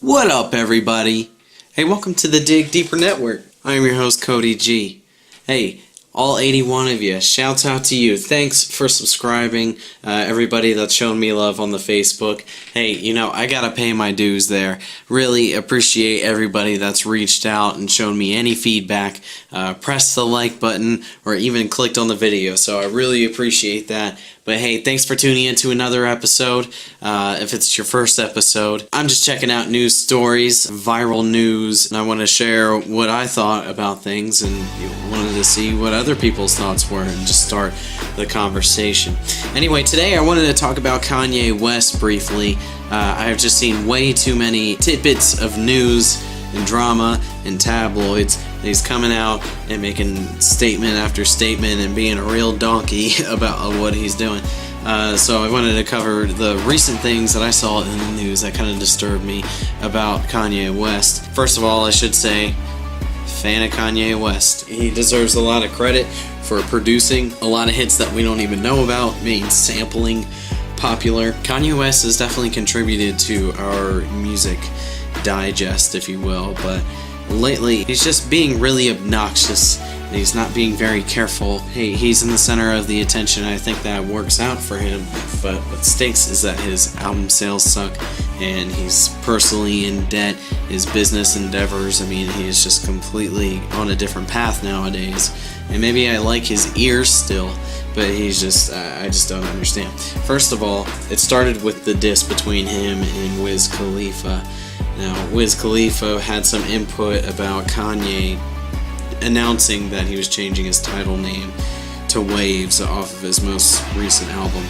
What up, everybody? Hey, welcome to the Dig Deeper Network. I am your host, Cody G. Hey, all 81 of you, shouts out to you. Thanks for subscribing, everybody that's shown me love on the Facebook. Hey, I gotta pay my dues there. Really appreciate everybody that's reached out and shown me any feedback, pressed the like button, or even clicked on the video, so I really appreciate that. But hey, thanks for tuning in to another episode. If it's your first episode, I'm just checking out news stories, viral news, and I want to share what I thought about things and wanted to see what other people's thoughts were and just start the conversation. Anyway, today I wanted to talk about Kanye West briefly. I've just seen way too many tidbits of news and drama and tabloids. He's coming out and making statement after statement and being a real donkey about what he's doing. So I wanted to cover the recent things that I saw in the news that kind of disturbed me about Kanye West. First of all, I should say, fan of Kanye West. He deserves a lot of credit for producing a lot of hits that we don't even know about, being sampling popular. Kanye West has definitely contributed to our music digest, if you will, but lately he's just being really obnoxious and he's not being very careful. Hey, he's in the center of the attention. I think that works out for him, but what stinks is that his album sales suck and he's personally in debt. His business endeavors, he is just completely on a different path nowadays. And maybe I like his ears still, but he's just, I just don't understand. First of all, it started with the diss between him and Wiz Khalifa. Now, Wiz Khalifa had some input about Kanye announcing that he was changing his title name to Waves off of his most recent album,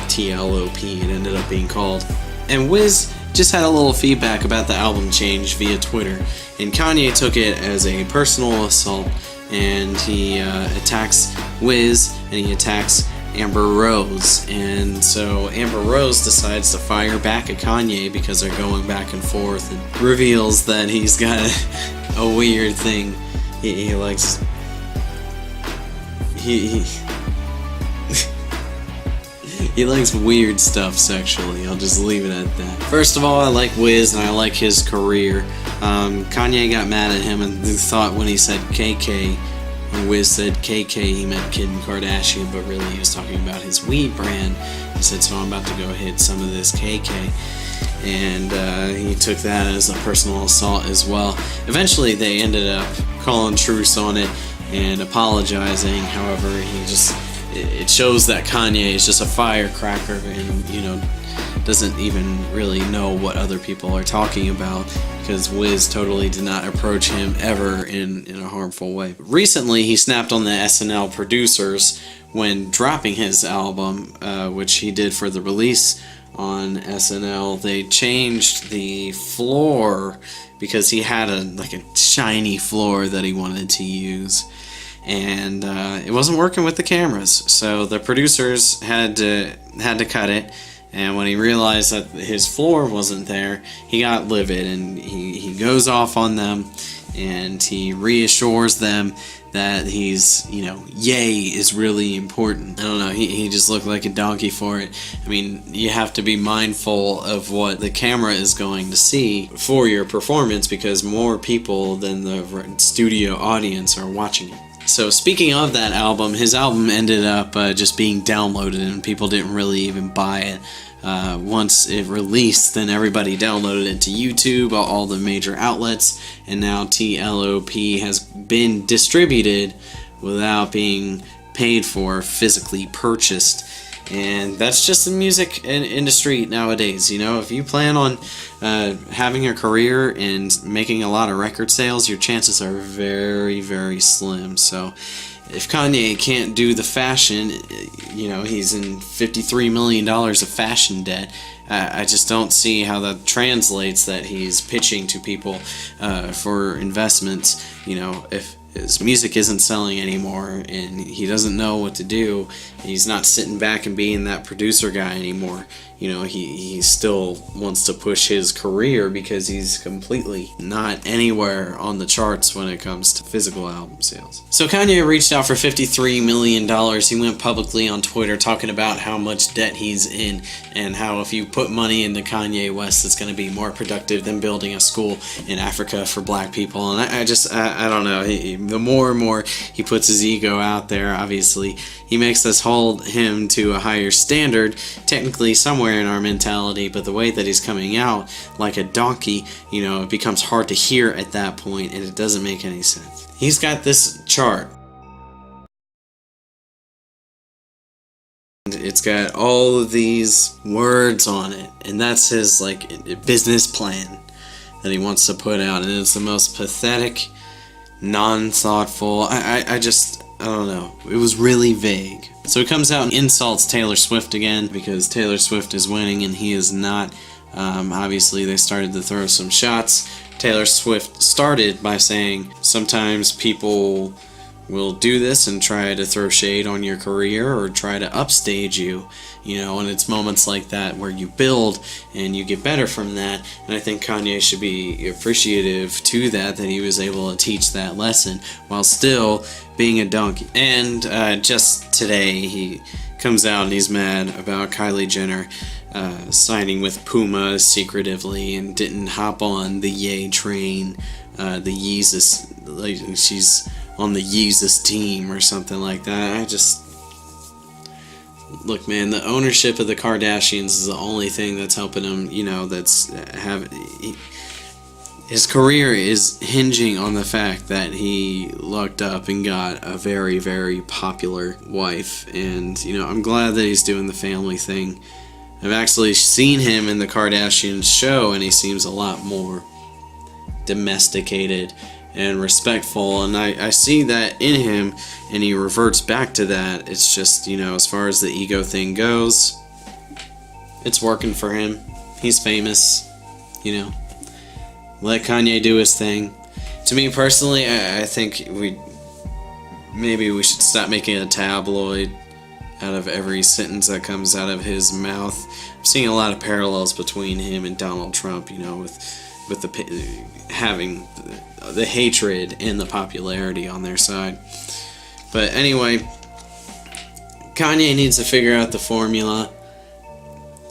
TLOP, it ended up being called. And Wiz just had a little feedback about the album change via Twitter, and Kanye took it as a personal assault, and he attacks Wiz, and he attacks Amber Rose, and so Amber Rose decides to fire back at Kanye because they're going back and forth, and reveals that he's got a weird thing. He likes he likes weird stuff sexually. I'll just leave it at that. First of all, I like Wiz and I like his career. Kanye got mad at him and thought when he said KK, when Wiz said KK, he meant Kim Kardashian, but really he was talking about his weed brand. He said, so I'm about to go hit some of this KK. And he took that as a personal assault as well. Eventually they ended up calling truce on it and apologizing. However, it shows that Kanye is just a firecracker and, doesn't even really know what other people are talking about, because Wiz totally did not approach him ever in a harmful way. Recently, he snapped on the SNL producers when dropping his album, which he did for the release on SNL. They changed the floor because he had a shiny floor that he wanted to use, and it wasn't working with the cameras, so the producers had to cut it. And when he realized that his floor wasn't there, he got livid, and he goes off on them, and he reassures them that he's, Ye is really important. I don't know, he just looked like a donkey for it. You have to be mindful of what the camera is going to see for your performance, because more people than the studio audience are watching it. So speaking of that album, his album ended up just being downloaded, and people didn't really even buy it. Once it released, then everybody downloaded it to YouTube, all the major outlets, and now TLOP has been distributed without being paid for, physically purchased. And that's just the music industry nowadays. If you plan on having a career and making a lot of record sales, your chances are very, very slim. So if Kanye can't do the fashion, he's in $53 million of fashion debt. I just don't see how that translates, that he's pitching to people for investments. If his music isn't selling anymore and he doesn't know what to do, he's not sitting back and being that producer guy anymore. he still wants to push his career because he's completely not anywhere on the charts when it comes to physical album sales. So Kanye reached out for $53 million. He went publicly on Twitter talking about how much debt he's in and how if you put money into Kanye West, it's going to be more productive than building a school in Africa for black people. And I don't know. The more and more he puts his ego out there, obviously, he makes us hold him to a higher standard, technically somewhere in our mentality, but the way that he's coming out like a donkey, it becomes hard to hear at that point, and it doesn't make any sense. He's got this chart. It's got all of these words on it, and that's his business plan that he wants to put out, and it's the most pathetic, non-thoughtful. I don't know. It was really vague. So he comes out and insults Taylor Swift again because Taylor Swift is winning and he is not. Obviously, they started to throw some shots. Taylor Swift started by saying sometimes people will do this and try to throw shade on your career or try to upstage you, and it's moments like that where you build and you get better from that. And I think Kanye should be appreciative to that he was able to teach that lesson while still being a donkey. And just today he comes out and he's mad about Kylie Jenner signing with Puma secretively and didn't hop on the Ye train, the Yeezus, she's on the Yeezus team or something like that. Look, man, the ownership of the Kardashians is the only thing that's helping him, his career is hinging on the fact that he lucked up and got a very, very popular wife. And, I'm glad that he's doing the family thing. I've actually seen him in the Kardashians show, and he seems a lot more domesticated and respectful, and I see that in him, and he reverts back to that. It's just, as far as the ego thing goes, it's working for him. He's famous, let Kanye do his thing. To me personally, I think maybe we should stop making a tabloid out of every sentence that comes out of his mouth. I'm seeing a lot of parallels between him and Donald Trump, with having the hatred and the popularity on their side. But anyway, Kanye needs to figure out the formula.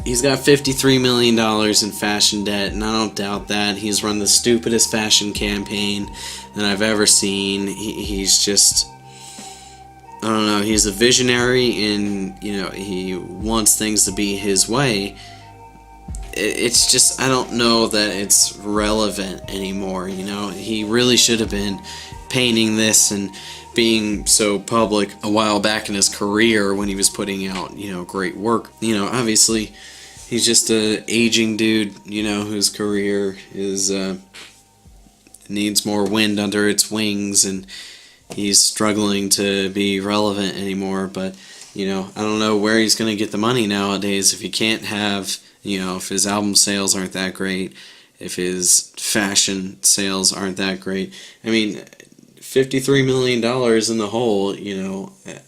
He's got $53 million in fashion debt, and I don't doubt that. He's run the stupidest fashion campaign that I've ever seen. He's just, I don't know, he's a visionary, and, he wants things to be his way. It's just, I don't know that it's relevant anymore, He really should have been painting this and being so public a while back in his career when he was putting out, great work. Obviously, he's just a aging dude, whose career is, needs more wind under its wings, and he's struggling to be relevant anymore. But, I don't know where he's going to get the money nowadays if he can't have... if his album sales aren't that great, if his fashion sales aren't that great. I mean, $53 million in the hole,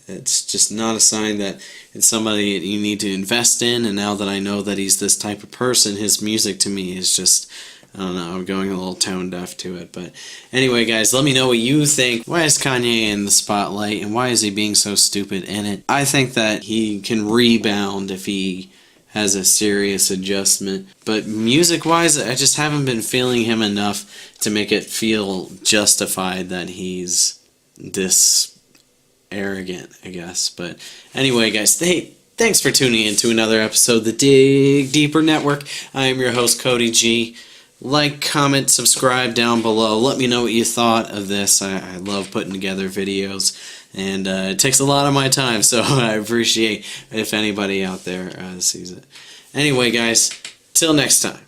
it's just not a sign that it's somebody that you need to invest in. And now that I know that he's this type of person, his music to me is just, I don't know, I'm going a little tone deaf to it. But anyway, guys, let me know what you think. Why is Kanye in the spotlight, and why is he being so stupid in it? I think that he can rebound if he has a serious adjustment. But music-wise, I just haven't been feeling him enough to make it feel justified that he's this arrogant, I guess. But anyway, guys, thanks for tuning in to another episode of the Dig Deeper Network. I am your host, Cody G. Like, comment, subscribe down below. Let me know what you thought of this. I love putting together videos, and it takes a lot of my time, so I appreciate if anybody out there sees it. Anyway, guys, till next time.